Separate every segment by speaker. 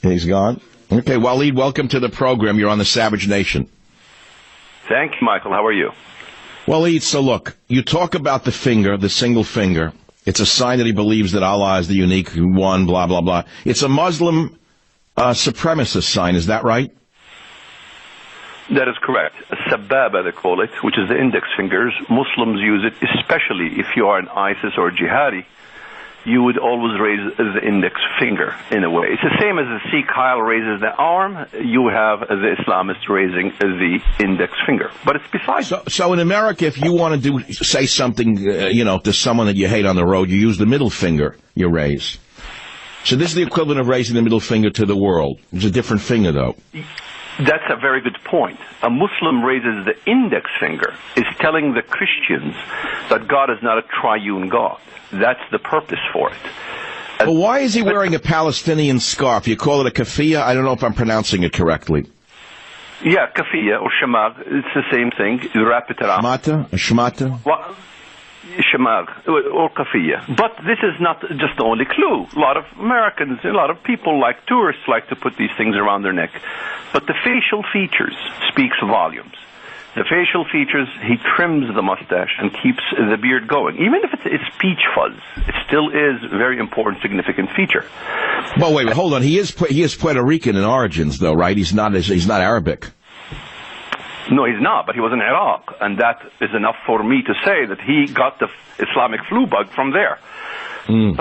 Speaker 1: He's gone. Okay, Walid, welcome to the program. You're on the Savage Nation.
Speaker 2: Thank you, Michael. How are you?
Speaker 1: Walid, so look, you talk about the finger, the single finger. It's a sign that he believes that Allah is the unique one, blah, blah, blah. It's a Muslim supremacist sign, is that right?
Speaker 2: That is correct. A sababa, they call it, which is the index fingers. Muslims use it, especially if you are an ISIS or a jihadi. You would always raise the index finger, in a way. It's the same as the Sikh raises the arm. You have the Islamist raising the index finger. But it's besides.
Speaker 1: So in America, if you want to say something, to someone that you hate on the road, you use the middle finger you raise. So this is the equivalent of raising the middle finger to the world. It's a different finger, though.
Speaker 2: That's a very good point. A Muslim raises the index finger, is telling the Christians that God is not a triune God. That's the purpose for it.
Speaker 1: But why is he wearing a Palestinian scarf? You call it a kafiyah? I don't know if I'm pronouncing it correctly.
Speaker 2: Yeah, kafiyah or shamag. It's the same thing. You wrap it around.
Speaker 1: Shmata?
Speaker 2: Well, shamag or kafiyah. But this is not just the only clue. A lot of Americans, a lot of people like tourists like to put these things around their neck. But the facial features speaks volumes. The facial features, he trims the mustache and keeps the beard going. Even if it's peach fuzz, it still is a very important, significant feature.
Speaker 1: Well, wait, hold on. He is Puerto Rican in origins, though, right? He's not Arabic.
Speaker 2: No, he's not, but he was in Iraq, and that is enough for me to say that he got the Islamic flu bug from there.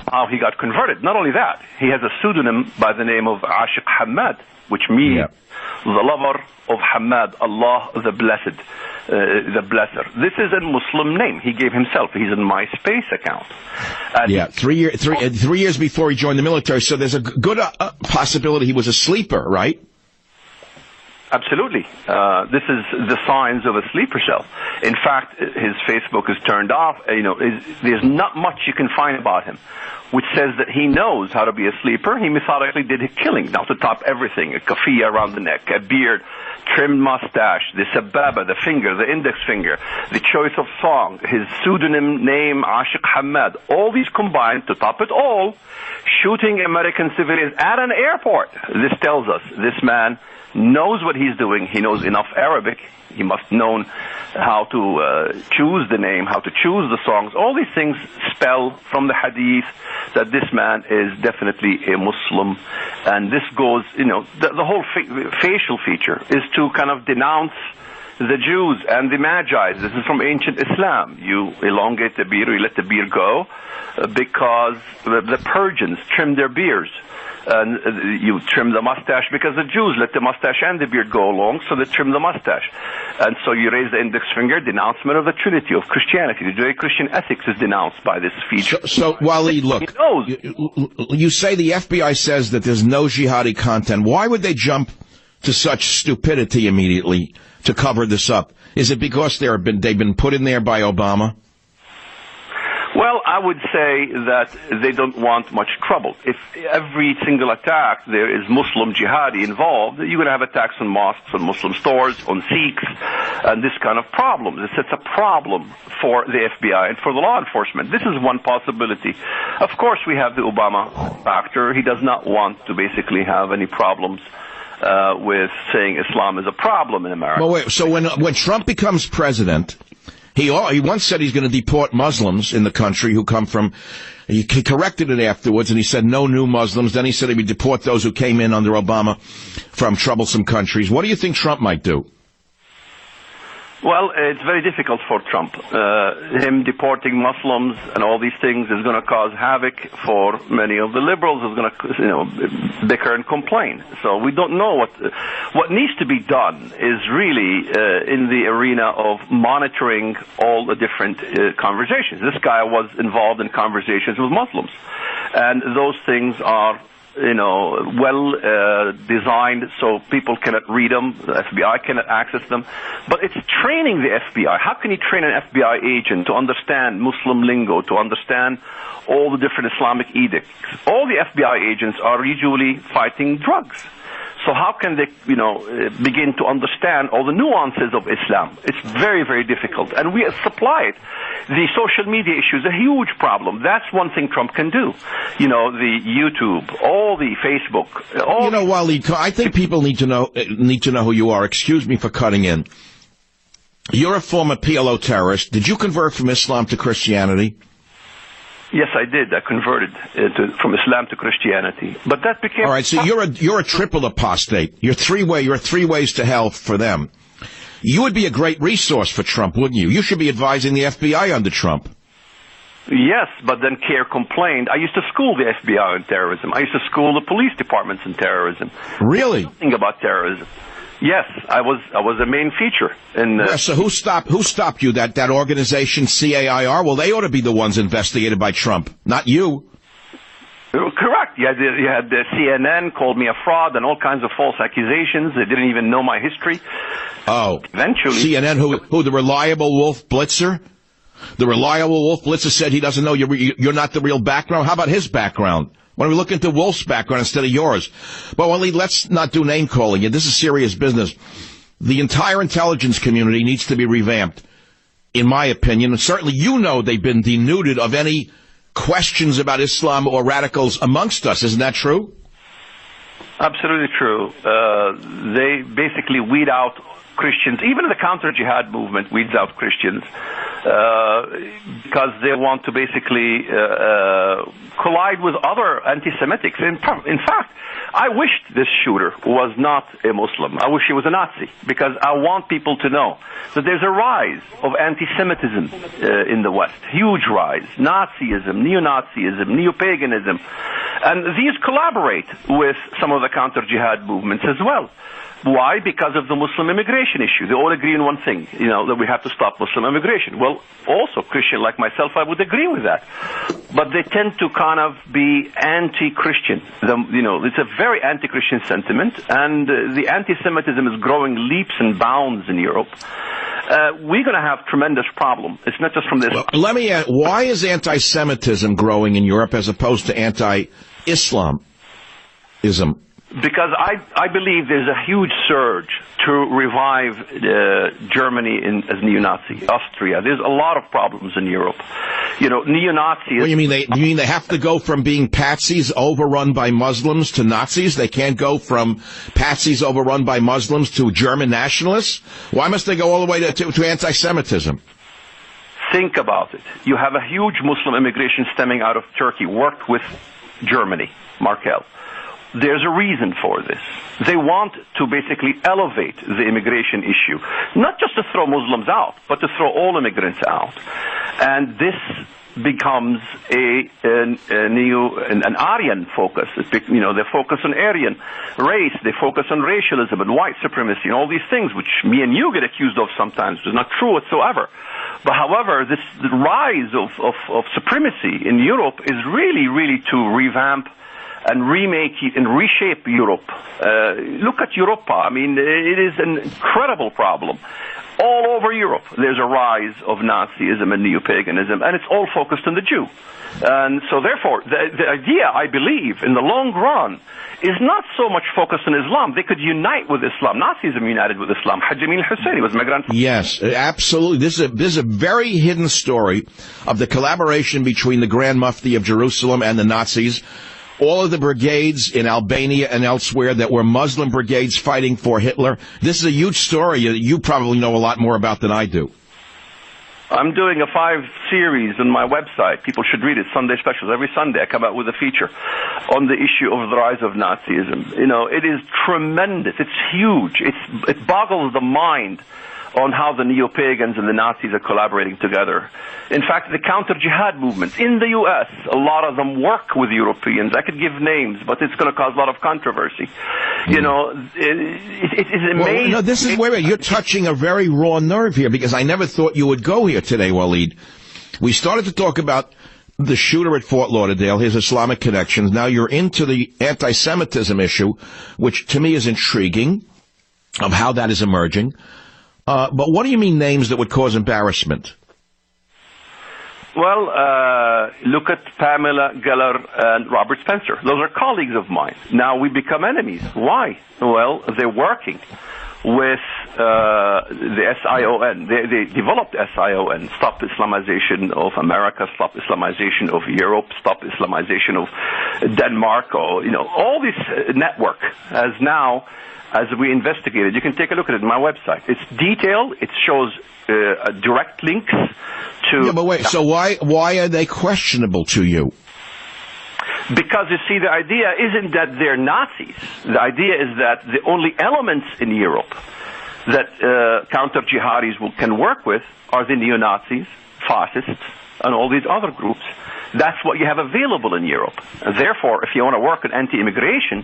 Speaker 2: How he got converted. Not only that, he has a pseudonym by the name of Ashiq Hamad, which means the lover of Hamad, Allah the Blessed, the Blesser. This is a Muslim name he gave himself. He's in MySpace account. And
Speaker 1: 3 years before he joined the military, so there's a good possibility he was a sleeper, right?
Speaker 2: Absolutely. This is the signs of a sleeper cell. In fact, his Facebook is turned off. There's not much you can find about him, which says that he knows how to be a sleeper. He methodically did a killing. Now, to top everything, a kafiyah around the neck, a beard, trimmed mustache, the sababa, the finger, the index finger, the choice of song, his pseudonym name, Ashiq Hamad, all these combined, to top it all, shooting American civilians at an airport. This tells us this man knows what he's doing. He knows enough Arabic. He must know how to choose the name, how to choose the songs. All these things spell from the hadith that this man is definitely a Muslim. And this goes, the whole facial feature is to kind of denounce the Jews and the Magi. This is from ancient Islam. You elongate the beard, or you let the beard go, because the Persians trimmed their beards. And you trim the mustache because the Jews let the mustache and the beard go along, so they trim the mustache. And so you raise the index finger, denouncement of the Trinity of Christianity. The Judeo-Christian ethics is denounced by this feature.
Speaker 1: So Walid, look, you say the FBI says that there's no jihadi content. Why would they jump to such stupidity immediately to cover this up? Is it because they've been put in there by Obama?
Speaker 2: Well, I would say that they don't want much trouble. If every single attack there is Muslim jihadi involved, you're going to have attacks on mosques, on Muslim stores, on Sikhs, and this kind of problems. It's a problem for the FBI and for the law enforcement. This is one possibility. Of course, we have the Obama factor. He does not want to basically have any problems with saying Islam is a problem in America.
Speaker 1: Well, wait, so when Trump becomes president, he once said he's going to deport Muslims in the country who come from, he corrected it afterwards, and he said no new Muslims. Then he said he would deport those who came in under Obama from troublesome countries. What do you think Trump might do?
Speaker 2: Well, it's very difficult for Trump. Him deporting Muslims and all these things is going to cause havoc for many of the liberals. Is going to, bicker and complain. So we don't know what needs to be done. Is really in the arena of monitoring all the different conversations. This guy was involved in conversations with Muslims, and those things are well designed so people cannot read them, the FBI cannot access them. But it's training the FBI. How can you train an FBI agent to understand Muslim lingo, to understand all the different Islamic edicts? All the FBI agents are usually fighting drugs. So how can they, begin to understand all the nuances of Islam? It's very, very difficult. And we supply it. The social media issue is a huge problem. That's one thing Trump can do. The YouTube, all the Facebook.
Speaker 1: Walid, I think people need to know who you are. Excuse me for cutting in. You're a former PLO terrorist. Did you convert from Islam to Christianity?
Speaker 2: Yes, I did. I converted from Islam to Christianity, but that became
Speaker 1: all right. So you're a triple apostate. You're three ways to hell for them. You would be a great resource for Trump, wouldn't you? You should be advising the FBI under Trump.
Speaker 2: Yes, but then CARE complained. I used to school the FBI on terrorism. I used to school the police departments in terrorism.
Speaker 1: Really?
Speaker 2: Nothing about terrorism. Yes, I was a main feature.
Speaker 1: So who stopped you? That organization, CAIR? Well, they ought to be the ones investigated by Trump, not you.
Speaker 2: Correct. You had the CNN called me a fraud and all kinds of false accusations. They didn't even know my history.
Speaker 1: Oh.
Speaker 2: Eventually.
Speaker 1: CNN, who the reliable Wolf Blitzer? The reliable Wolf Blitzer said he doesn't know you're not the real background. How about his background? Why don't we look into Wolf's background instead of yours? But, Walid, let's not do name-calling. This is serious business. The entire intelligence community needs to be revamped, in my opinion. And certainly they've been denuded of any questions about Islam or radicals amongst us. Isn't that true?
Speaker 2: Absolutely true. They basically weed out Christians. Even the counter-jihad movement weeds out Christians because they want to basically collide with other anti-Semitics. In fact, I wished this shooter was not a Muslim. I wish he was a Nazi, because I want people to know that there's a rise of anti-Semitism in the West. Huge rise. Nazism, neo-Nazism, neo-paganism. And these collaborate with some of the counter-jihad movements as well. Why? Because of the Muslim immigration issue. They all agree on one thing, that we have to stop Muslim immigration. Well, also, Christian like myself, I would agree with that. But they tend to kind of be anti-Christian. It's a very anti-Christian sentiment, and the anti-Semitism is growing leaps and bounds in Europe. We're going to have tremendous problem. It's not just from this.
Speaker 1: Well, let me ask, why is anti-Semitism growing in Europe as opposed to anti-Islamism?
Speaker 2: Because I believe there's a huge surge to revive Germany as neo-Nazi, Austria. There's a lot of problems in Europe. Neo-Nazis.
Speaker 1: What, you mean they have to go from being patsies overrun by Muslims to Nazis? They can't go from patsies overrun by Muslims to German nationalists? Why must they go all the way to anti-Semitism?
Speaker 2: Think about it. You have a huge Muslim immigration stemming out of Turkey, worked with Germany, Merkel. There's a reason for this. They want to basically elevate the immigration issue, not just to throw Muslims out, but to throw all immigrants out. And this becomes an Aryan focus. They focus on Aryan race, they focus on racialism and white supremacy and all these things, which me and you get accused of sometimes, which is not true whatsoever. But however, the rise of supremacy in Europe is really, really to revamp and remake and reshape Europe. Look at Europa. I mean, it is an incredible problem. All over Europe, there's a rise of Nazism and neo-paganism, and it's all focused on the Jew. And so, therefore, the idea, I believe, in the long run, is not so much focused on Islam. They could unite with Islam. Nazism united with Islam. Hajj Amin al-Husseini was my grandfather.
Speaker 1: Yes, absolutely. This is a very hidden story of the collaboration between the Grand Mufti of Jerusalem and the Nazis. All of the brigades in Albania and elsewhere that were Muslim brigades fighting for Hitler. This is a huge story you probably know a lot more about than I do.
Speaker 2: I'm doing a 5-series on my website. People should read it, Sunday specials. Every Sunday I come out with a feature on the issue of the rise of Nazism. It is tremendous. It's huge. It boggles the mind on how the neo-pagans and the Nazis are collaborating together. In fact, the counter-jihad movements in the U.S., a lot of them work with Europeans. I could give names, but it's going to cause a lot of controversy. It is amazing.
Speaker 1: Well, this is where you're touching a very raw nerve here, because I never thought you would go here today, Walid. We started to talk about the shooter at Fort Lauderdale, his Islamic connections. Now you're into the anti-Semitism issue, which to me is intriguing, of how that is emerging. But what do you mean names that would cause embarrassment?
Speaker 2: Well, look at Pamela Geller and Robert Spencer. Those are colleagues of mine. Now we become enemies. Why? Well, they're working with the SION. They developed SION, Stop Islamization of America, Stop Islamization of Europe, Stop Islamization of Denmark, or, all this network has now, as we investigated, you can take a look at it on my website. It's detailed. It shows direct links to...
Speaker 1: Yeah, but wait, so why are they questionable to you?
Speaker 2: Because, you see, the idea isn't that they're Nazis. The idea is that the only elements in Europe that counter-jihadis can work with are the neo-Nazis, fascists, and all these other groups. That's what you have available in Europe. And therefore, if you want to work on anti-immigration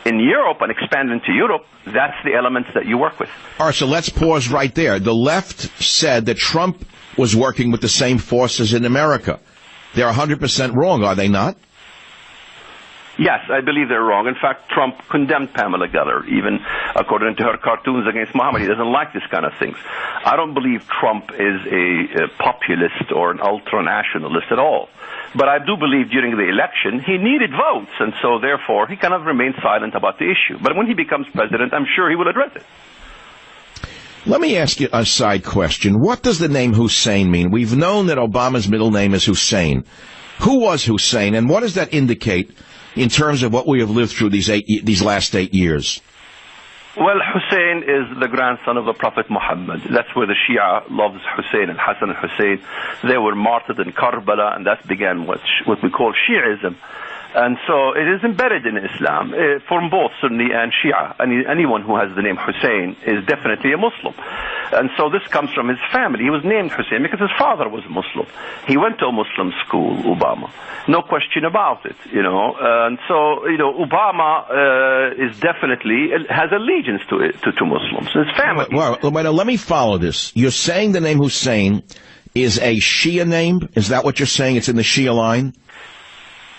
Speaker 2: in Europe and expand into Europe, that's the elements that you work with.
Speaker 1: All right, so let's pause right there. The left said that Trump was working with the same forces in America. They're 100% wrong, are they not?
Speaker 2: Yes, I believe they're wrong. In fact, Trump condemned Pamela Geller, even according to her cartoons against Muhammad. He doesn't like this kind of things. I don't believe Trump is a populist or an ultranationalist at all. But I do believe during the election he needed votes, and so therefore he kind of remained silent about the issue. But when he becomes president, I'm sure he will address it.
Speaker 1: Let me ask you a side question. What does the name Hussein mean? We've known that Obama's middle name is Hussein. Who was Hussein, and what does that indicate in terms of what we have lived through these last 8 years?
Speaker 2: Well, Hussein is the grandson of the Prophet Muhammad. That's where the Shia loves Hussein and Hassan and Hussein. They were martyred in Karbala, and that began what we call Shi'ism. And so it is embedded in Islam from both Sunni and Shia. Anyone who has the name Hussein is definitely a Muslim. And so this comes from his family. He was named Hussein because his father was a Muslim. He went to a Muslim school, Obama. No question about it, And so, Obama is definitely has allegiance to Muslims. His family.
Speaker 1: Well, let me follow this. You're saying the name Hussein is a Shia name? Is that what you're saying? It's in the Shia line?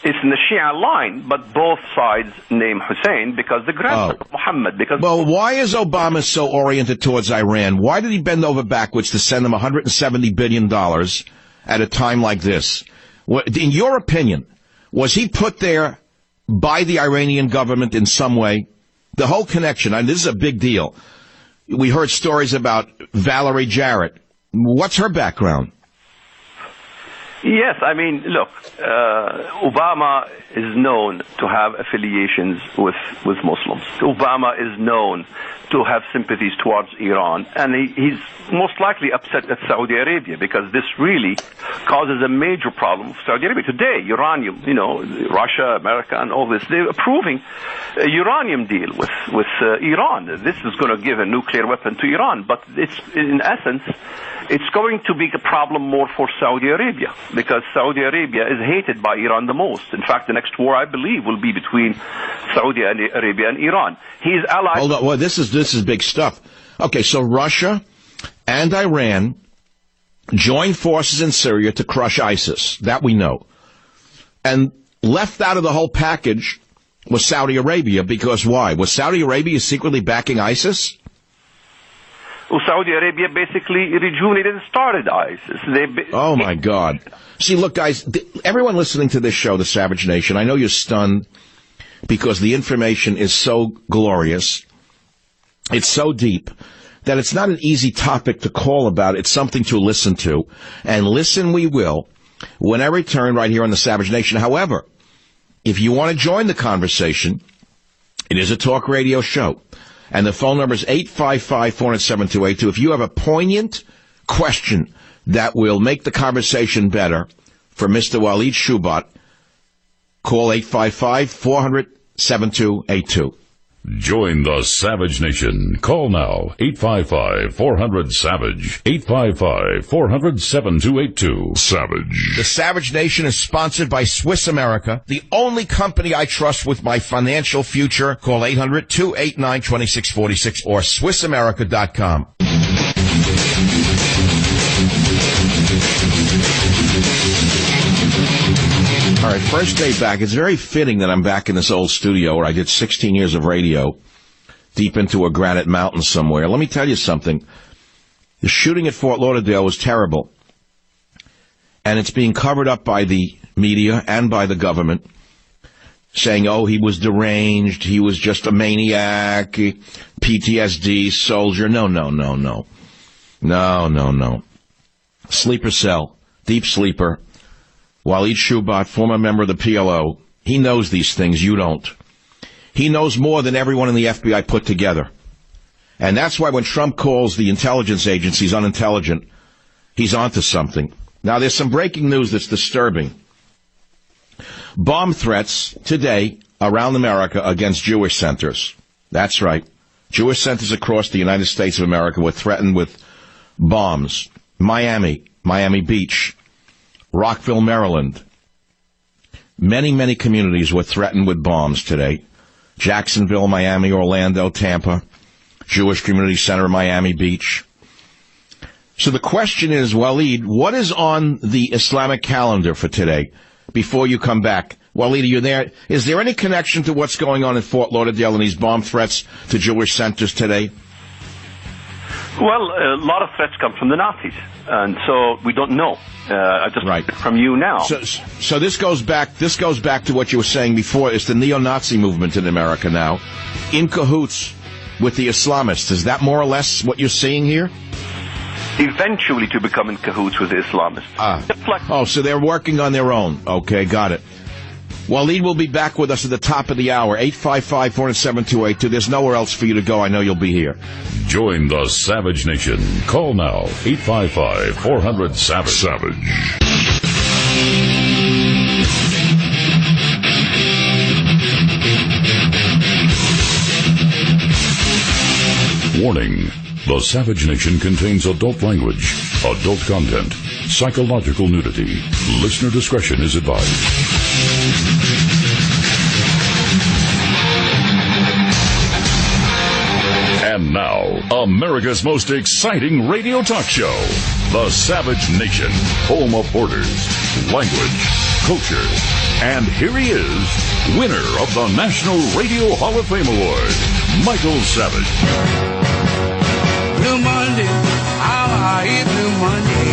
Speaker 2: It's in the Shia line, but both sides name Hussein because the grandson of Muhammad.
Speaker 1: Well, why is Obama so oriented towards Iran? Why did he bend over backwards to send them $170 billion at a time like this? In your opinion, was he put there by the Iranian government in some way? The whole connection, this is a big deal. We heard stories about Valerie Jarrett. What's her background?
Speaker 2: Yes, look, Obama is known to have affiliations with Muslims. Obama is known to have sympathies towards Iran, and he's most likely upset at Saudi Arabia because this really causes a major problem for Saudi Arabia. Today, uranium, Russia, America, and all this, they're approving a uranium deal with Iran. This is going to give a nuclear weapon to Iran, but in essence, it's going to be a problem more for Saudi Arabia because Saudi Arabia is hated by Iran the most. In fact, the next war, I believe, will be between Saudi Arabia and Iran. He's allied...
Speaker 1: Hold on. Well, this is big stuff. Okay, so Russia and Iran joined forces in Syria to crush ISIS. That we know. And left out of the whole package was Saudi Arabia because why? Was Saudi Arabia secretly backing ISIS?
Speaker 2: Well, Saudi Arabia basically rejuvenated and started ISIS.
Speaker 1: Oh, my God. See, look, guys, everyone listening to this show, The Savage Nation, I know you're stunned because the information is so glorious. It's so deep that it's not an easy topic to call about. It's something to listen to. And listen we will when I return right here on The Savage Nation. However, if you want to join the conversation, it is a talk radio show. And the phone number is 855-407-282. If you have a poignant question that will make the conversation better for Mr. Walid Shoebat, call 855-400-7282.
Speaker 3: Join the Savage Nation. Call now, 855-400-SAVAGE, 855-400-7282. Savage.
Speaker 1: The Savage Nation is sponsored by Swiss America, the only company I trust with my financial future. Call 800-289-2646 or SwissAmerica.com. All right, first day back. It's very fitting that I'm back in this old studio where I did 16 years of radio deep into a granite mountain somewhere. Let me tell you something. The shooting at Fort Lauderdale was terrible. and it's being covered up by the media and by the government, saying, oh, he was deranged, he was just a maniac, PTSD, soldier. No. Sleeper cell, deep sleeper. Walid Shoebat, former member of the PLO, he knows these things, you don't. He knows more than everyone in the FBI put together. And that's why when Trump calls the intelligence agencies unintelligent, he's onto something. Now, there's some breaking news that's disturbing. Bomb threats today around America against Jewish centers. That's right. Jewish centers across the United States of America were threatened with bombs. Miami Beach, Rockville, Maryland. Many communities were threatened with bombs today. Jacksonville, Miami, Orlando, Tampa, Jewish Community Center, Miami Beach. So the question is, Walid, what is on the Islamic calendar for today before you come back? Walid, are you there? Is there any connection to what's going on in Fort Lauderdale and these bomb threats to Jewish centers today?
Speaker 2: Well, a lot of threats come from the Nazis, and so we don't know. I just
Speaker 1: right.
Speaker 2: From you now.
Speaker 1: So this goes back to what you were saying before. It's the neo-Nazi movement in America now, in cahoots with the Islamists. Is that more or less what you're seeing here?
Speaker 2: Eventually to become in cahoots with the Islamists.
Speaker 1: So they're working on their own. Okay, got it. Walid will be back with us at the top of the hour, 855-407-282. There's nowhere else for you to go. I know you'll be here.
Speaker 3: Join the Savage Nation. Call now, 855-400-SAVAGE. Warning. The Savage Nation contains adult language, adult content, psychological nudity. Listener discretion is advised. And now, America's most exciting radio talk show, The Savage Nation, home of borders, language, culture. And here he is, winner of the National Radio Hall of Fame Award, Michael Savage.
Speaker 4: Blue Monday, how I eat Blue Monday.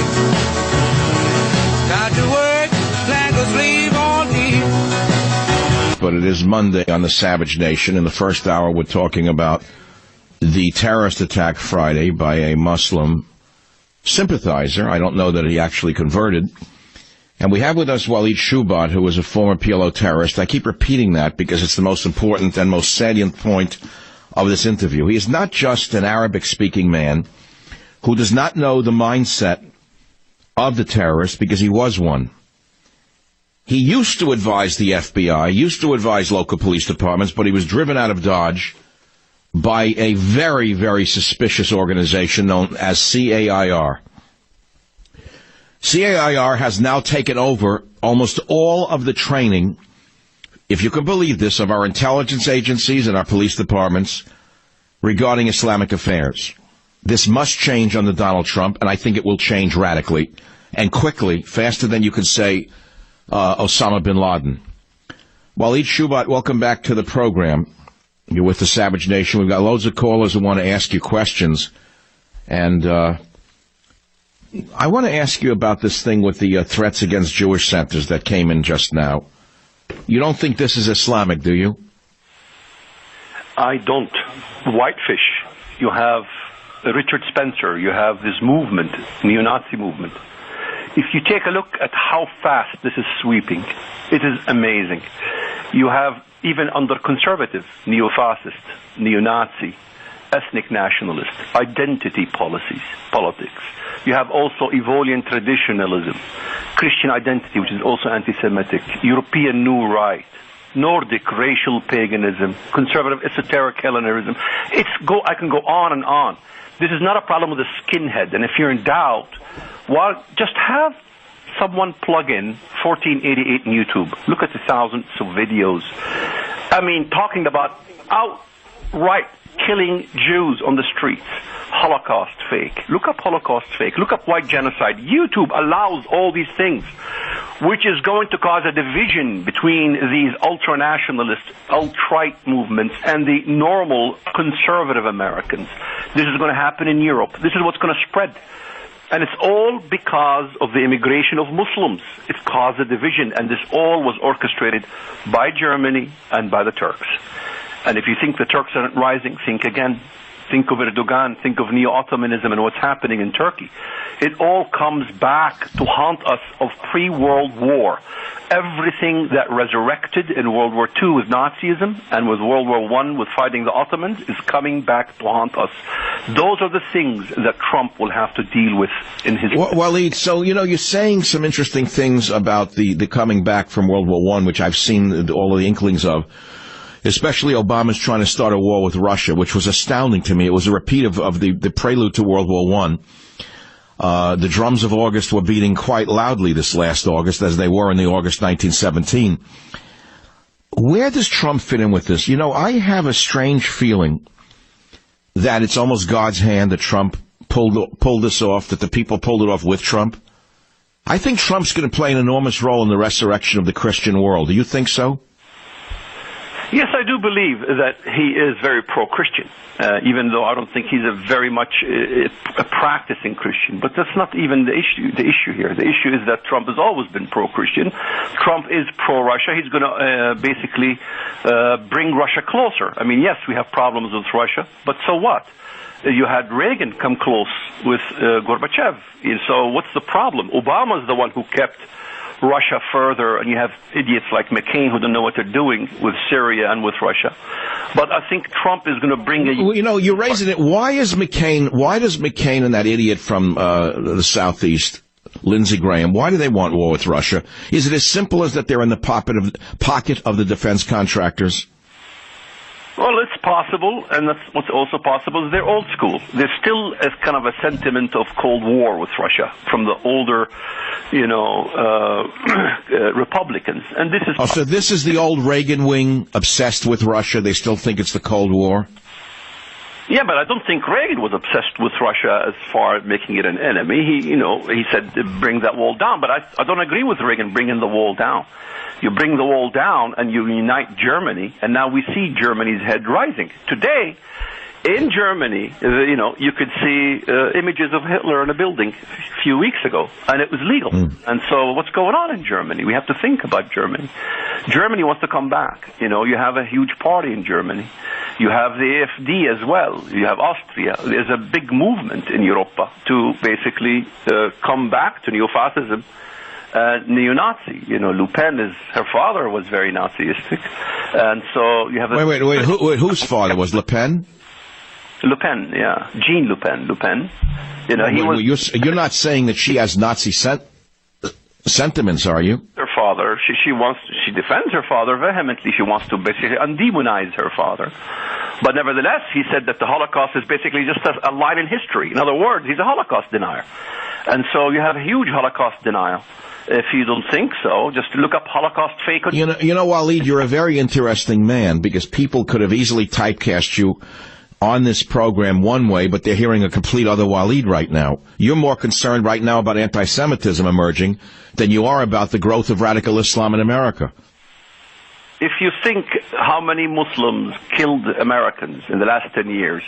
Speaker 4: Got to work like a slave all day.
Speaker 1: But it is Monday on the Savage Nation. In the first hour, we're talking about the terrorist attack Friday by a Muslim sympathizer. I don't know that he actually converted. And we have with us Walid Shoebat, who was a former PLO terrorist. I keep repeating that because it's the most important and most salient point of this interview. He is not just an Arabic-speaking man who does not know the mindset of the terrorists because he was one. He used to advise the FBI, used to advise local police departments, but he was driven out of Dodge by a very, very suspicious organization known as CAIR. CAIR has now taken over almost all of the training, if you can believe this, of our intelligence agencies and our police departments regarding Islamic affairs. This must change under Donald Trump, and I think it will change radically and quickly, faster than you could say Osama bin Laden. Walid Shoebat, welcome back to the program. You're with the Savage Nation. We've got loads of callers who want to ask you questions. And I want to ask you about this thing with the threats against Jewish centers that came in just now. You don't think this is Islamic, do you?
Speaker 2: I don't. Whitefish. You have Richard Spencer. You have this movement, neo-Nazi movement. If you take a look at how fast this is sweeping, it is amazing. You have, even under conservative, neo-fascist, neo-Nazi, ethnic nationalist, identity politics. You have also Evolian traditionalism, Christian identity, which is also anti-Semitic, European New Right, Nordic racial paganism, conservative esoteric Hellenism. I can go on and on. This is not a problem with a skinhead, and if you're in doubt, just have someone plug in 1488 in YouTube. Look at the thousands of videos. I mean, talking about outright killing Jews on the streets. Holocaust fake. Look up Holocaust fake. Look up white genocide. YouTube allows all these things, which is going to cause a division between these ultra-nationalist, alt-right movements and the normal conservative Americans. This is going to happen in Europe. This is what's going to spread. And it's all because of the immigration of Muslims. It caused a division, and this all was orchestrated by Germany and by the Turks. And if you think the Turks aren't rising, think again. Think of Erdogan, think of neo-Ottomanism and what's happening in Turkey. It all comes back to haunt us of pre-World War. Everything that resurrected in World War II with Nazism and with World War I with fighting the Ottomans is coming back to haunt us. Those are the things that Trump will have to deal with in his...
Speaker 1: Walid, so, you're saying some interesting things about the coming back from World War I, which I've seen all of the inklings of. Especially Obama's trying to start a war with Russia, which was astounding to me. It was a repeat of the prelude to World War I. The drums of August were beating quite loudly this last August, as they were in the August 1917. Where does Trump fit in with this? I have a strange feeling that it's almost God's hand that Trump pulled this off, that the people pulled it off with Trump. I think Trump's going to play an enormous role in the resurrection of the Christian world. Do you think so?
Speaker 2: Yes, I do believe that he is very pro-Christian, even though I don't think he's a very much a practicing Christian. But that's not even the issue here. The issue is that Trump has always been pro-Christian. Trump is pro-Russia. He's going to basically bring Russia closer. I mean, yes, we have problems with Russia, but so what? You had Reagan come close with Gorbachev. So what's the problem? Obama's the one who kept Russia further, and you have idiots like McCain who don't know what they're doing with Syria and with Russia. But I think Trump is going to bring a...
Speaker 1: Well, you're raising it. Why does McCain and that idiot from the Southeast, Lindsey Graham, why do they want war with Russia? Is it as simple as that they're in the pocket of the defense contractors?
Speaker 2: Well, it's possible, and that's what's also possible is they're old school. There's still a kind of a sentiment of Cold War with Russia from the older, Republicans. And this is...
Speaker 1: so this is the old Reagan wing obsessed with Russia. They still think it's the Cold War?
Speaker 2: Yeah, but I don't think Reagan was obsessed with Russia as far as making it an enemy. He said bring that wall down, but I don't agree with Reagan bringing the wall down. You bring the wall down and you unite Germany, and now we see Germany's head rising. Today, in Germany, you could see images of Hitler in a building a few weeks ago, and it was legal. And so what's going on in Germany? We have to think about Germany. Germany wants to come back. You have a huge party in Germany. You have the AfD as well. You have Austria. There's a big movement in Europe to basically come back to neo-fascism. Neo-Nazi. Le Pen her father was very Nazistic. And so you have...
Speaker 1: Wait, whose father was Le Pen?
Speaker 2: Le Pen, yeah. Jean Le Pen.
Speaker 1: You're not saying that she has Nazi sentiments, are you?
Speaker 2: Her father, she defends her father vehemently. She wants to basically undemonize her father. But nevertheless, he said that the Holocaust is basically just a line in history. In other words, he's a Holocaust denier. And so you have a huge Holocaust denial. If you don't think so, just look up Holocaust fake.
Speaker 1: Walid, you're a very interesting man, because people could have easily typecast you on this program one way, but they're hearing a complete other Walid right now. You're more concerned right now about anti-Semitism emerging than you are about the growth of radical Islam in America.
Speaker 2: If you think how many Muslims killed Americans in the last 10 years,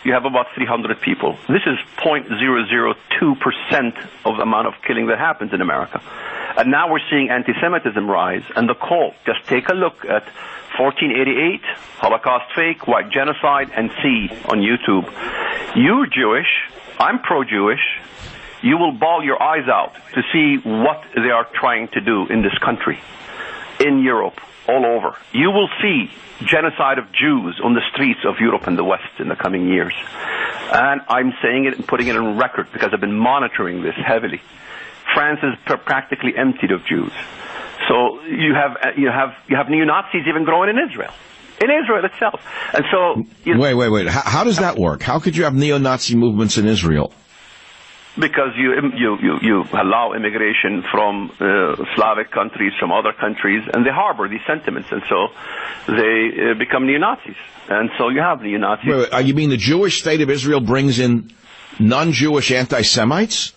Speaker 2: you have about 300 people. This is 0.002% of the amount of killing that happens in America. And now we're seeing anti-Semitism rise, and the call, just take a look at 1488, Holocaust fake, white genocide, and see on YouTube. You're Jewish, I'm pro-Jewish, you will bawl your eyes out to see what they are trying to do in this country, in Europe, all over. You will see genocide of Jews on the streets of Europe and the West in the coming years. And I'm saying it and putting it on record because I've been monitoring this heavily. France is practically emptied of Jews. So you have neo-Nazis even growing in Israel itself. And so
Speaker 1: wait. How does that work? How could you have neo-Nazi movements in Israel?
Speaker 2: Because you allow immigration from Slavic countries, from other countries, and they harbor these sentiments, and so they become neo-Nazis. And so you have neo-Nazis.
Speaker 1: Wait, you mean the Jewish state of Israel brings in non-Jewish anti-Semites?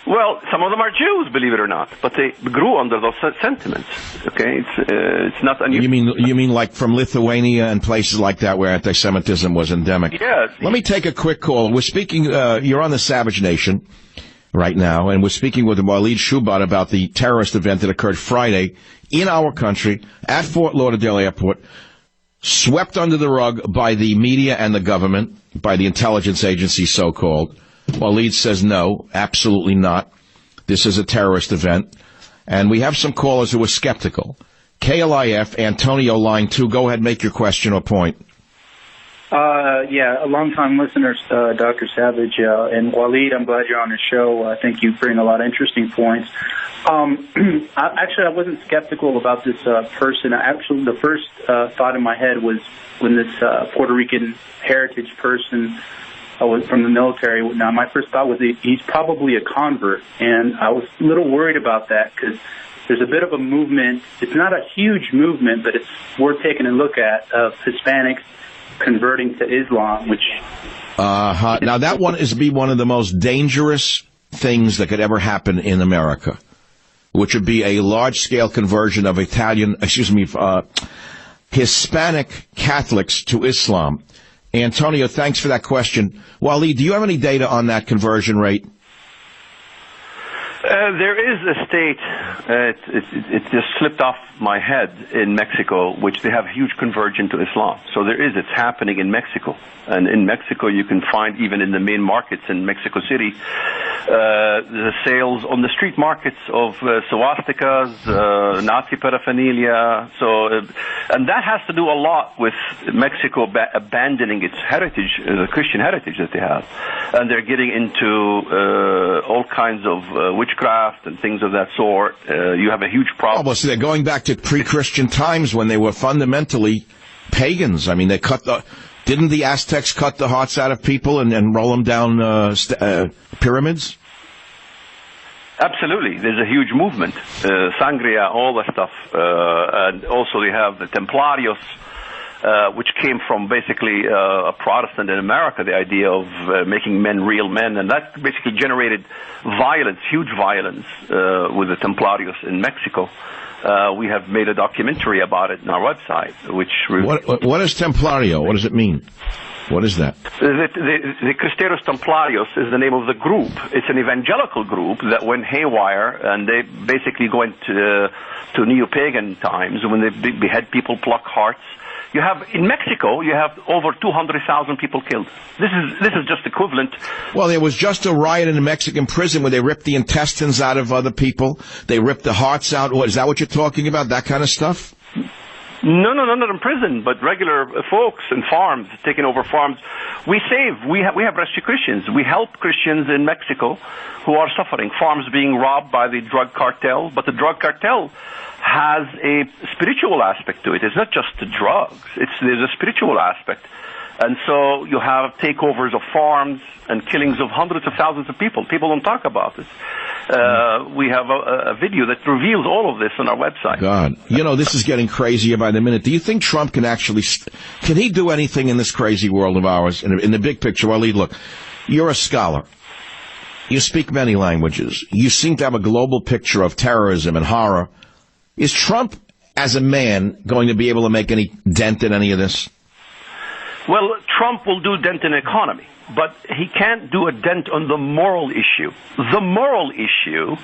Speaker 2: Well, some of them are Jews, believe it or not, but they grew under those sentiments. Okay, it's not unusual.
Speaker 1: You mean like from Lithuania and places like that where anti-Semitism was endemic?
Speaker 2: Yes.
Speaker 1: Let me take a quick call. We're speaking. You're on the Savage Nation right now, and we're speaking with Walid Shoebat about the terrorist event that occurred Friday in our country at Fort Lauderdale Airport, swept under the rug by the media and the government, by the intelligence agency, so-called. Walid says no, absolutely not. This is a terrorist event. And we have some callers who are skeptical. KLIF, Antonio, line 2. Go ahead, make your question or point.
Speaker 5: Yeah, a long-time listener, Dr. Savage. And Walid, I'm glad you're on the show. I think you bring a lot of interesting points. Actually, I wasn't skeptical about this person. Actually, the first thought in my head was when this Puerto Rican heritage person was from the military. Now, my first thought was he's probably a convert, and I was a little worried about that because there's a bit of a movement. It's not a huge movement, but it's worth taking a look at of Hispanics converting to Islam, which...
Speaker 1: Now, that one is be one of the most dangerous things that could ever happen in America, which would be a large-scale conversion of Hispanic Catholics to Islam. Antonio, thanks for that question. Walid, do you have any data on that conversion rate?
Speaker 2: There is a state, it just slipped off my head, in Mexico, which they have huge conversion to Islam. So it's happening in Mexico. And in Mexico, you can find, even in the main markets in Mexico City, the sales on the street markets of swastikas, Nazi paraphernalia. And that has to do a lot with Mexico abandoning its heritage, the Christian heritage that they have. And they're getting into all kinds of witchcraft and things of that sort. You have a huge problem.
Speaker 1: Well, so they're going back to pre-Christian times when they were fundamentally pagans. I mean, didn't the Aztecs cut the hearts out of people and roll them down pyramids?
Speaker 2: Absolutely. There's a huge movement. Sangria, all that stuff. And also they have the Templarios, which came from basically a Protestant in America, the idea of making men real men. And that basically generated violence, huge violence, with the Templarios in Mexico. We have made a documentary about it on our website, which...
Speaker 1: What is Templario? What does it mean? What is that?
Speaker 2: The Cristeros Templarios is the name of the group. It's an evangelical group that went haywire, and they basically go into neo-pagan times when they behead people, pluck hearts. In Mexico, you have over 200,000 people killed. This is just equivalent.
Speaker 1: Well, there was just a riot in a Mexican prison where they ripped the intestines out of other people. They ripped the hearts out. Is that what you're talking about? That kind of stuff?
Speaker 2: No, not in prison, but regular folks in farms, taking over farms. We have rescue Christians. We help Christians in Mexico who are suffering. Farms being robbed by the drug cartel, but the drug cartel has a spiritual aspect to it. It's not just the drugs. There's a spiritual aspect. And so you have takeovers of farms and killings of hundreds of thousands of people. People don't talk about this. We have a video that reveals all of this on our website.
Speaker 1: God, this is getting crazier by the minute. Do you think Trump can can he do anything in this crazy world of ours? In the big picture, Walid, look, you're a scholar. You speak many languages. You seem to have a global picture of terrorism and horror. Is Trump, as a man, going to be able to make any dent in any of this?
Speaker 2: Well, Trump will do dent in the economy, but he can't do a dent on the moral issue. The moral issue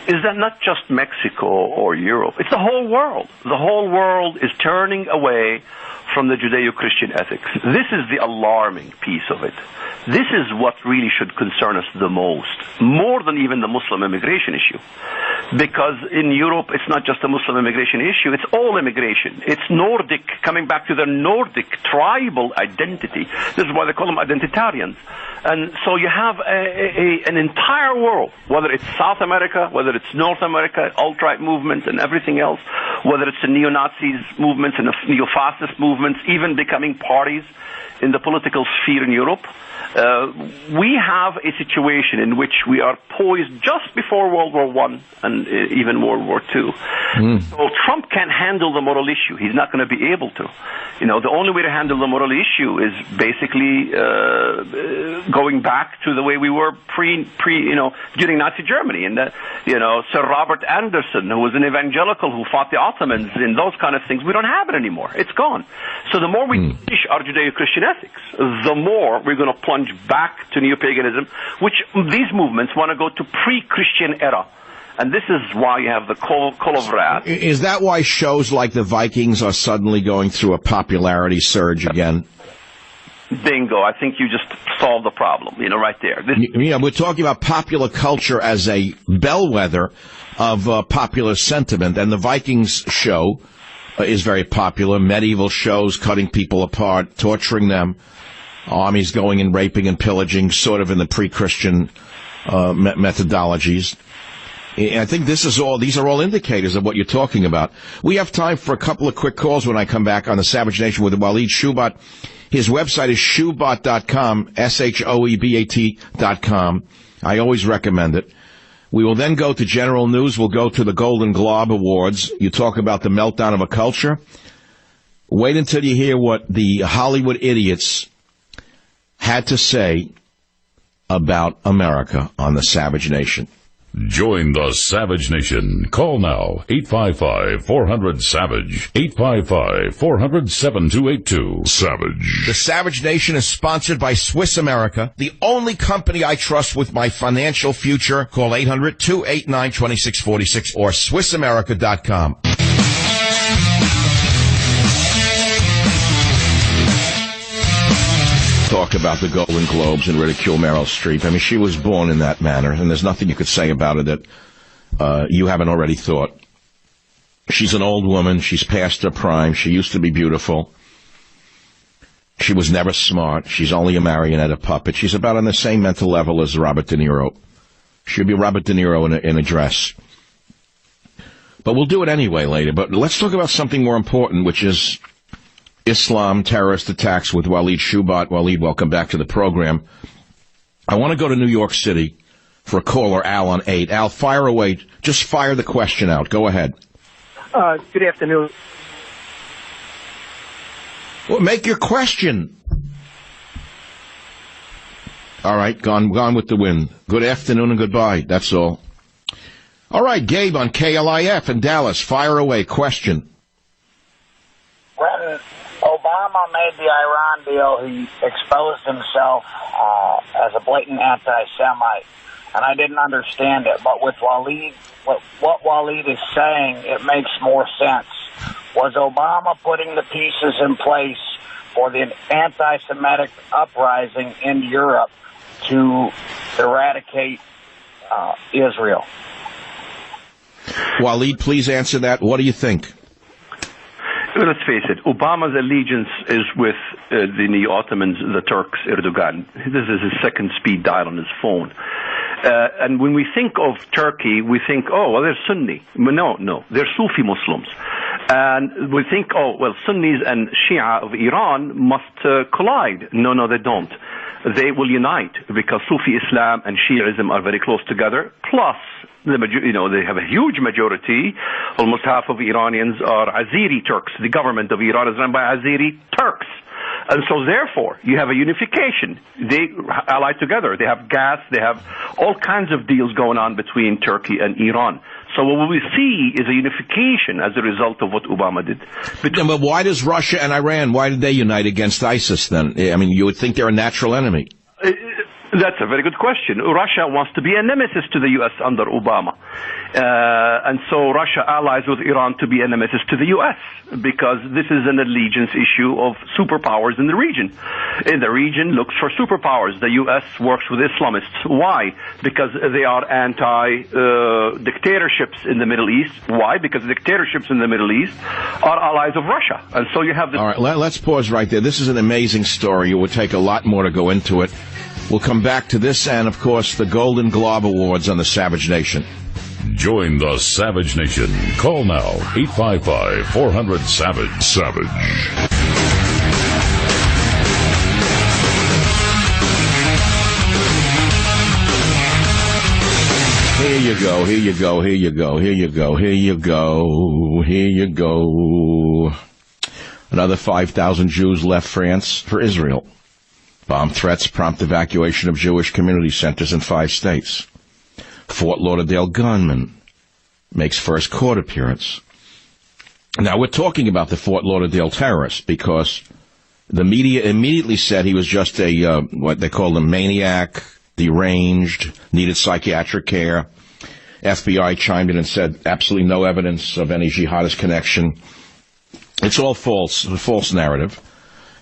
Speaker 2: is that not just Mexico or Europe, it's the whole world. The whole world is turning away from the Judeo-Christian ethics. This is the alarming piece of it. This is what really should concern us the most, more than even the Muslim immigration issue. Because in Europe, it's not just a Muslim immigration issue, it's all immigration. It's Nordic, coming back to their Nordic tribal identity. This is why they call them identitarians. And so you have an entire world, whether it's South America, whether it's North America, alt-right movement and everything else, whether it's the neo-Nazis movements and the neo-fascist movements, even becoming parties in the political sphere in Europe. We have a situation in which we are poised just before World War I and even World War II. So Trump can't handle the moral issue. He's not going to be able to. The only way to handle the moral issue is basically going back to the way we were during Nazi Germany. And Sir Robert Anderson, who was an evangelical who fought the Ottomans and those kind of things, we don't have it anymore. It's gone. So the more we teach our Judeo-Christian ethics, the more we're going to plunge back to neo-paganism, which these movements want to go to pre-Christian era. And this is why you have the call of wrath.
Speaker 1: Is that why shows like the Vikings are suddenly going through a popularity surge again?
Speaker 2: Bingo. I think you just solved the problem, right there.
Speaker 1: We're talking about popular culture as a bellwether of popular sentiment, and the Vikings show is very popular. Medieval shows cutting people apart, torturing them, armies going and raping and pillaging, sort of in the pre-Christian methodologies. I think these are all indicators of what you're talking about. We have time for a couple of quick calls when I come back on the Savage Nation with Walid Shoebat. His website is shoebat.com, shoebat.com. I always recommend it. We will then go to general news. We'll go to the Golden Globe Awards. You talk about the meltdown of a culture. Wait until you hear what the Hollywood idiots had to say about America on the Savage Nation.
Speaker 3: Join the Savage Nation. Call now, 855-400-SAVAGE, 855-400-7282. Savage.
Speaker 1: The Savage Nation is sponsored by Swiss America, the only company I trust with my financial future. Call 800-289-2646 or SwissAmerica.com. Talk about the Golden Globes and ridicule Meryl Streep. I mean, she was born in that manner, and there's nothing you could say about her that you haven't already thought. She's an old woman. She's past her prime. She used to be beautiful. She was never smart. She's only a marionette, a puppet. She's about on the same mental level as Robert De Niro. She'll be Robert De Niro in a dress. But we'll do it anyway later. But let's talk about something more important, which is Islam terrorist attacks with Walid Shoebat. Walid, welcome back to the program. I want to go to New York City for a caller, Al, on 8. Al, fire away. Just fire the question out. Go ahead.
Speaker 6: Good afternoon.
Speaker 1: Well, make your question. All right, gone with the wind. Good afternoon and goodbye. That's all. All right, Gabe on KLIF in Dallas. Fire away. Question.
Speaker 7: When Obama made the Iran deal, he exposed himself as a blatant anti-Semite, and I didn't understand it. But with Walid, what Walid is saying, it makes more sense. Was Obama putting the pieces in place for the anti-Semitic uprising in Europe to eradicate Israel?
Speaker 1: Walid, please answer that. What do you think?
Speaker 2: Let's face it, Obama's allegiance is with the neo-Ottomans, the Turks, Erdogan. This is his second speed dial on his phone. And when we think of Turkey, we think, oh, well, they're Sunni. No, they're Sufi Muslims. And we think, oh, well, Sunnis and Shia of Iran must collide. No, they don't. They will unite because Sufi Islam and Shiism are very close together. Plus, they have a huge majority. Almost half of Iranians are Azeri Turks. The government of Iran is run by Azeri Turks. And so, therefore, you have a unification. They ally together. They have gas. They have all kinds of deals going on between Turkey and Iran. So what we see is a unification as a result of what Obama did.
Speaker 1: But why does Russia and Iran, why did they unite against ISIS then? I mean, you would think they're a natural enemy.
Speaker 2: That's a very good question. Russia wants to be a nemesis to the U.S. under Obama. And so Russia allies with Iran to be a nemesis to the U.S. because this is an allegiance issue of superpowers in the region. In the region looks for superpowers. The U.S. works with Islamists. Why? Because they are anti-dictatorships in the Middle East. Why? Because dictatorships in the Middle East are allies of Russia. And so you have this.
Speaker 1: All right, let's pause right there. This is an amazing story. It would take a lot more to go into it. We'll come back to this and, of course, the Golden Globe Awards on the Savage Nation.
Speaker 3: Join the Savage Nation. Call now, 855-400-SAVAGE. Savage.
Speaker 1: Here you go, here you go, here you go, here you go, here you go, here you go. Another 5,000 Jews left France for Israel. Bomb threats prompt evacuation of Jewish community centers in 5 states. Fort Lauderdale gunman makes first court appearance. Now, we're talking about the Fort Lauderdale terrorist because the media immediately said he was just a, what they called a maniac, deranged, needed psychiatric care. FBI chimed in and said absolutely no evidence of any jihadist connection. It's all false, a false narrative.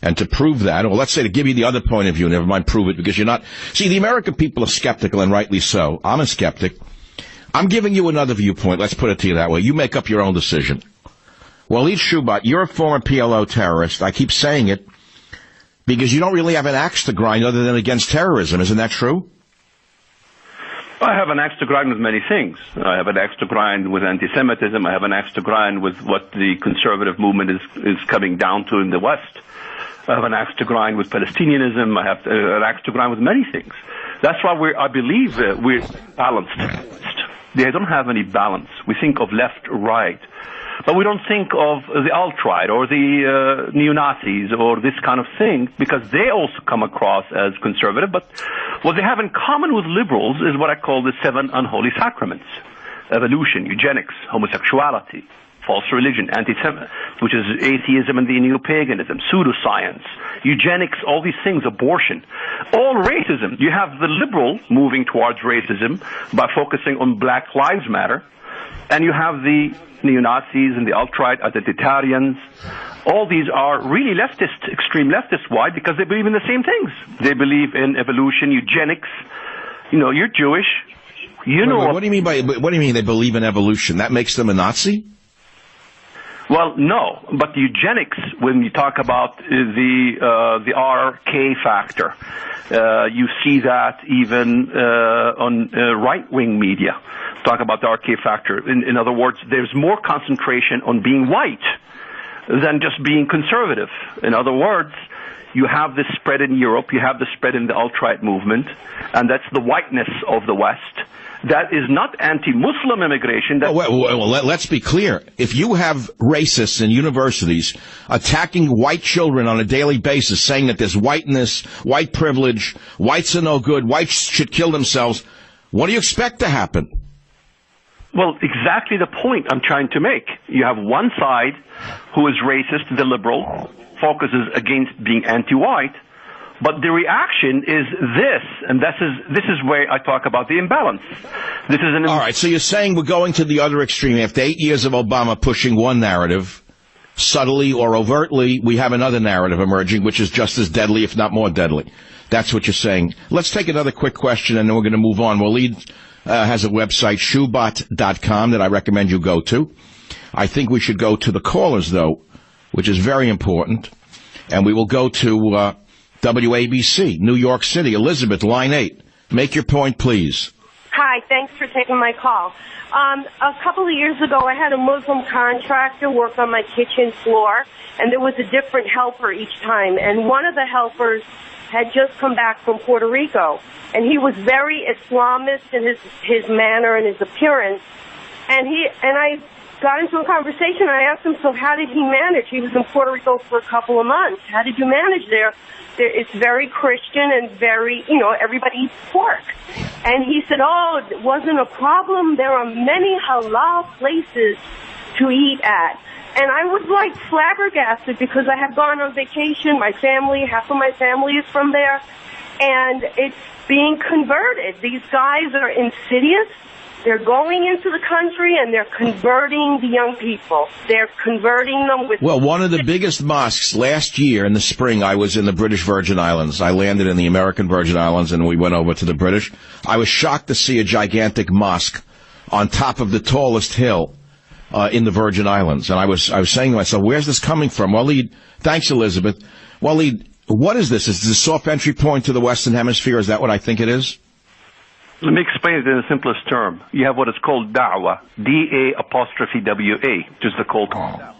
Speaker 1: And to prove that, or let's say to give you the other point of view, never mind prove it, because you're not... See, the American people are skeptical, and rightly so. I'm a skeptic. I'm giving you another viewpoint. Let's put it to you that way. You make up your own decision. Walid Shoebat, you're a former PLO terrorist. I keep saying it because you don't really have an axe to grind other than against terrorism. Isn't that true?
Speaker 2: I have an axe to grind with many things. I have an axe to grind with anti-Semitism. I have an axe to grind with what the conservative movement is coming down to in the West. I have an axe to grind with Palestinianism. I have an axe to grind with many things. That's why I believe we're balanced. They don't have any balance. We think of left, right. But we don't think of the alt-right or the neo-Nazis or this kind of thing because they also come across as conservative. But what they have in common with liberals is what I call the 7 unholy sacraments. Evolution, eugenics, homosexuality, false religion, which is atheism and the neo-paganism, pseudoscience, eugenics, all these things, abortion, all racism. You have the liberal moving towards racism by focusing on Black Lives Matter, and you have the neo-Nazis and the alt-right, identitarians. All these are really leftist, extreme leftists. Why? Because they believe in the same things. They believe in evolution, eugenics. You know, you're Jewish.
Speaker 1: What do you mean what do you mean they believe in evolution? That makes them a Nazi?
Speaker 2: Well, no, but eugenics, when you talk about the RK factor, you see that even on right-wing media. Talk about the RK factor. In other words, there's more concentration on being white than just being conservative. In other words, you have this spread in Europe, you have the spread in the alt-right movement, and that's the whiteness of the West. That is not anti-Muslim immigration.
Speaker 1: Well, let's be clear. If you have racists in universities attacking white children on a daily basis, saying that there's whiteness, white privilege, whites are no good, whites should kill themselves, what do you expect to happen?
Speaker 2: Well, exactly the point I'm trying to make. You have one side who is racist, the liberal, focuses against being anti-white, but the reaction is this, and this is where I talk about the imbalance. This is
Speaker 1: all right, so you're saying we're going to the other extreme. After 8 years of Obama pushing one narrative, subtly or overtly, we have another narrative emerging, which is just as deadly, if not more deadly. That's what you're saying. Let's take another quick question, and then we're going to move on. Walid has a website, shoebat.com, that I recommend you go to. I think we should go to the callers, though, which is very important. And we will go to WABC, New York City. Elizabeth, line 8. Make your point, please.
Speaker 8: Hi, thanks for taking my call. A couple of years ago, I had a Muslim contractor work on my kitchen floor, and there was a different helper each time. And one of the helpers had just come back from Puerto Rico, and he was very Islamist in his manner and his appearance. And I got into a conversation. I asked him, so how did he manage? He was in Puerto Rico for a couple of months. How did you manage there? It's very Christian and very, everybody eats pork. And he said, oh, it wasn't a problem. There are many halal places to eat at. And I was like flabbergasted because I had gone on vacation. My family, half of my family is from there. And it's being converted. These guys are insidious. They're going into the country and they're converting the young people. They're converting them with...
Speaker 1: Well, one of the biggest mosques last year in the spring, I was in the British Virgin Islands. I landed in the American Virgin Islands and we went over to the British. I was shocked to see a gigantic mosque on top of the tallest hill in the Virgin Islands. And I was saying to myself, where's this coming from? Walid, thanks, Elizabeth. Walid, what is this? Is this a soft entry point to the Western Hemisphere? Is that what I think it is?
Speaker 2: Let me explain it in the simplest term. You have what is called da'wah, D-A'-W-A, which is the call to Islam,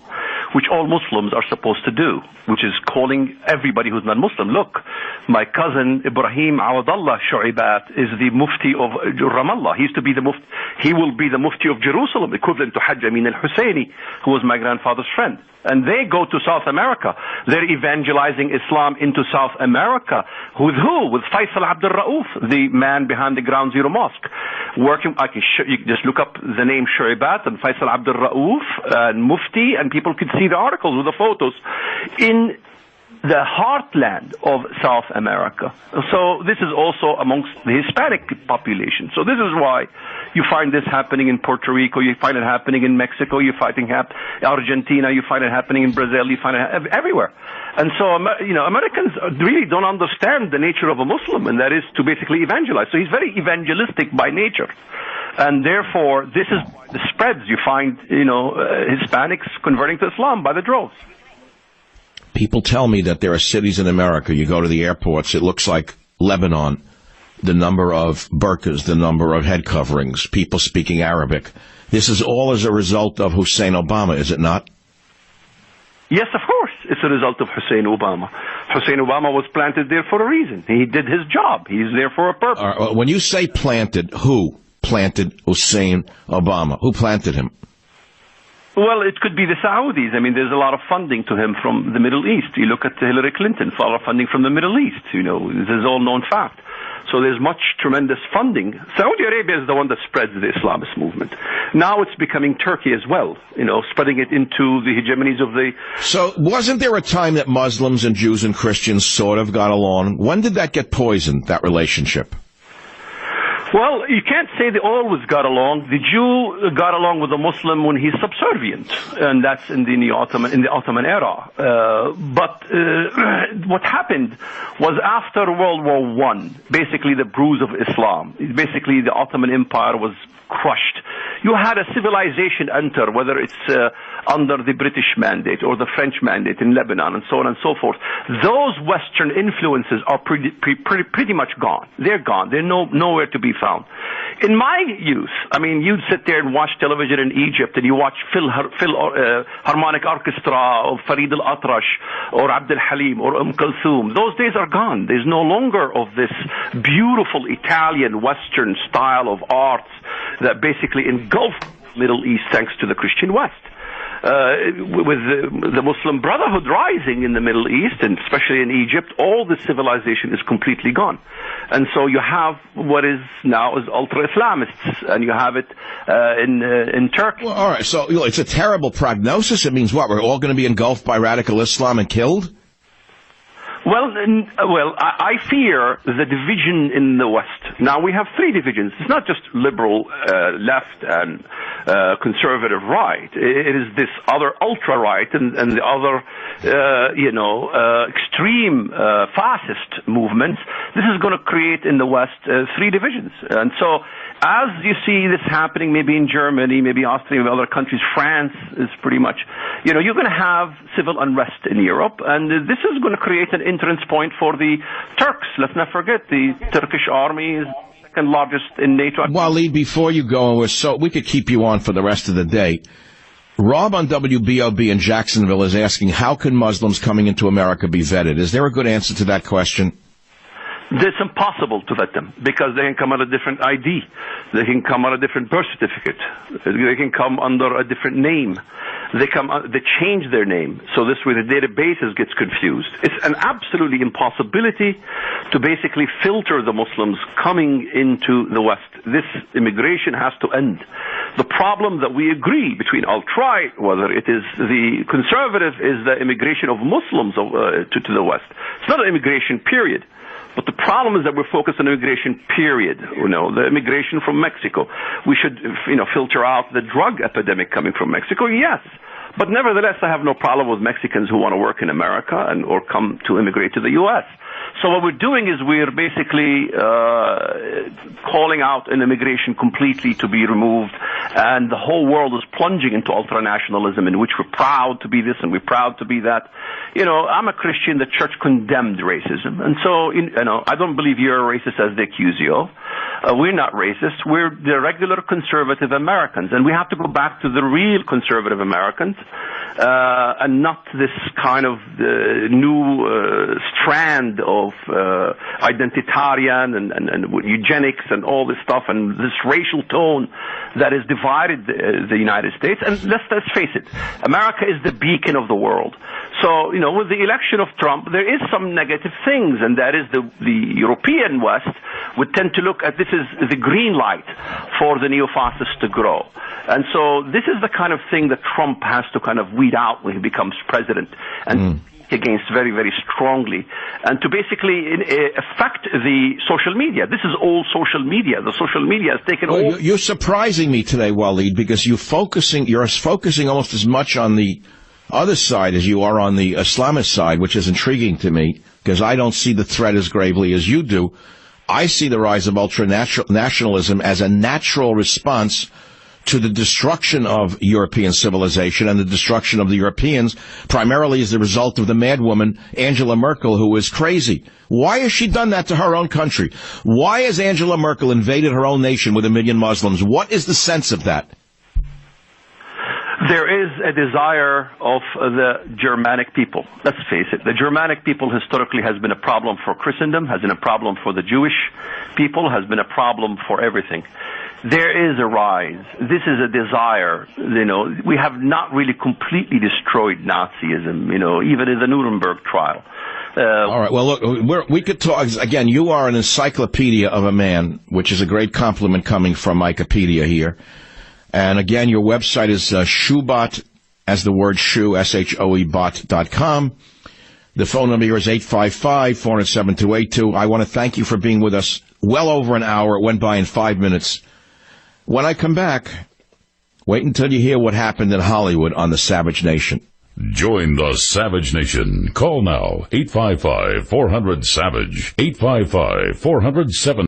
Speaker 2: which all Muslims are supposed to do, which is calling everybody who's not Muslim. Look, my cousin Ibrahim Awadallah Shoebat is the Mufti of Ramallah. He will be the Mufti of Jerusalem, equivalent to Hajj Amin al-Husseini, who was my grandfather's friend. And they go to South America. They're evangelizing Islam into South America. With who? With Faisal Abdul Rauf, the man behind the Ground Zero Mosque. You can just look up the name Shoebat and Faisal Abdul Rauf and Mufti, and people could see the articles with the photos in the heartland of South America. So this is also amongst the Hispanic population. So this is why you find this happening in Puerto Rico, you find it happening in Mexico, you find it Argentina, you find it happening in Brazil, you find it everywhere. And so, Americans really don't understand the nature of a Muslim, and that is to basically evangelize. So he's very evangelistic by nature. And therefore, this is the spreads. You find, Hispanics converting to Islam by the droves.
Speaker 1: People tell me that there are cities in America, you go to the airports, it looks like Lebanon, the number of burqas, the number of head coverings, people speaking Arabic. This is all as a result of Hussein Obama, is it not?
Speaker 2: Yes, of course. It's a result of Hussein Obama. Hussein Obama was planted there for a reason. He did his job. He's there for a purpose.
Speaker 1: When you say planted, who planted Hussein Obama? Who planted him?
Speaker 2: Well, it could be the Saudis. I mean, there's a lot of funding to him from the Middle East. You look at Hillary Clinton, a lot of funding from the Middle East. This is all known fact. So there's tremendous funding. Saudi Arabia is the one that spreads the Islamist movement. Now it's becoming Turkey as well, spreading it into the hegemonies of the...
Speaker 1: So wasn't there a time that Muslims and Jews and Christians sort of got along? When did that get poisoned, that relationship?
Speaker 2: Well, you can't say they always got along. The Jew got along with the Muslim when he's subservient, and that's in the Ottoman era. But what happened was after World War I, basically the bruise of Islam, basically the Ottoman Empire was crushed. You had a civilization enter, whether it's under the British mandate or the French mandate in Lebanon and so on and so forth. Those Western influences are pretty much gone. They're gone. They're nowhere to be found. In my youth, you'd sit there and watch television in Egypt, and you watch harmonic orchestra of Farid al-Atrash or Abd al-Halim or Kulthum. Those days are gone. There's no longer of this beautiful Italian Western style of arts that basically engulfed the Middle East thanks to the Christian West. With the Muslim Brotherhood rising in the Middle East, and especially in Egypt, all the civilization is completely gone. And so you have what is now is ultra-Islamists, and you have it in Turkey. Well,
Speaker 1: all right, so it's a terrible prognosis. It means what? We're all going to be engulfed by radical Islam and killed?
Speaker 2: Well, I fear the division in the West. Now, we have three divisions. It's not just liberal left and conservative right. It is this other ultra-right and the other, extreme fascist movements. This is going to create in the West three divisions. And so as you see this happening maybe in Germany, maybe Austria, maybe other countries, France is pretty much, you're going to have civil unrest in Europe, and this is going to create an entrance point for the Turks. Let's not forget the Turkish army is the second largest in NATO.
Speaker 1: Walid, before you go, we could keep you on for the rest of the day. Rob on WBOB in Jacksonville is asking, how can Muslims coming into America be vetted? Is there a good answer to that question?
Speaker 2: It's impossible to vet them because they can come on a different ID. They can come on a different birth certificate. They can come under a different name. They change their name. So this way the databases gets confused. It's an absolutely impossibility to basically filter the Muslims coming into the West. This immigration has to end. The problem that we agree between alt-right, whether it is the conservative, is the immigration of Muslims to the West. It's not an immigration period. But the problem is that we're focused on immigration, period. The immigration from Mexico. We should, filter out the drug epidemic coming from Mexico, yes. But nevertheless, I have no problem with Mexicans who want to work in America or come to immigrate to the U.S. So what we're doing is we're basically calling out an immigration completely to be removed, and the whole world is plunging into ultranationalism, in which we're proud to be this and we're proud to be that. You know, I'm a Christian. The church condemned racism, and so I don't believe you're a racist as they accuse you of. We're not racist. We're the regular conservative Americans, and we have to go back to the real conservative Americans, and not this kind of new strand of identitarian and eugenics and all this stuff, and this racial tone that has divided the United States. And let's face it, America is the beacon of the world. So, with the election of Trump, there is some negative things, and that is the European West would tend to look at this as the green light for the neo-fascists to grow. And so this is the kind of thing that Trump has to kind of weed out when he becomes president and against very, very strongly, and to basically affect the social media. This is all social media. The social media has taken all...
Speaker 1: You're surprising me today, Walid, because you're focusing almost as much on the other side as you are on the Islamist side, which is intriguing to me, because I don't see the threat as gravely as you do. I see the rise of ultranationalism as a natural response to the destruction of European civilization and the destruction of the Europeans, primarily as a result of the madwoman Angela Merkel, who is crazy. Why has she done that to her own country? Why has Angela Merkel invaded her own nation with 1 million Muslims? What is the sense of that?
Speaker 2: There is a desire of the Germanic people. Let's face it. The Germanic people historically has been a problem for Christendom, has been a problem for the Jewish people, has been a problem for everything. There is a rise. This is a desire. We have not really completely destroyed Nazism, even in the Nuremberg trial.
Speaker 1: All right. Well, look, we could talk. Again, you are an encyclopedia of a man, which is a great compliment coming from Wikipedia here. And again, your website is Shoebat, as the word shoe, SHOE.com. The phone number here is 855-407-282. I want to thank you for being with us well over an hour. It went by in 5 minutes. When I come back, wait until you hear what happened in Hollywood on the Savage Nation.
Speaker 3: Join the Savage Nation. Call now, 855-400-SAVAGE, 855-400-7.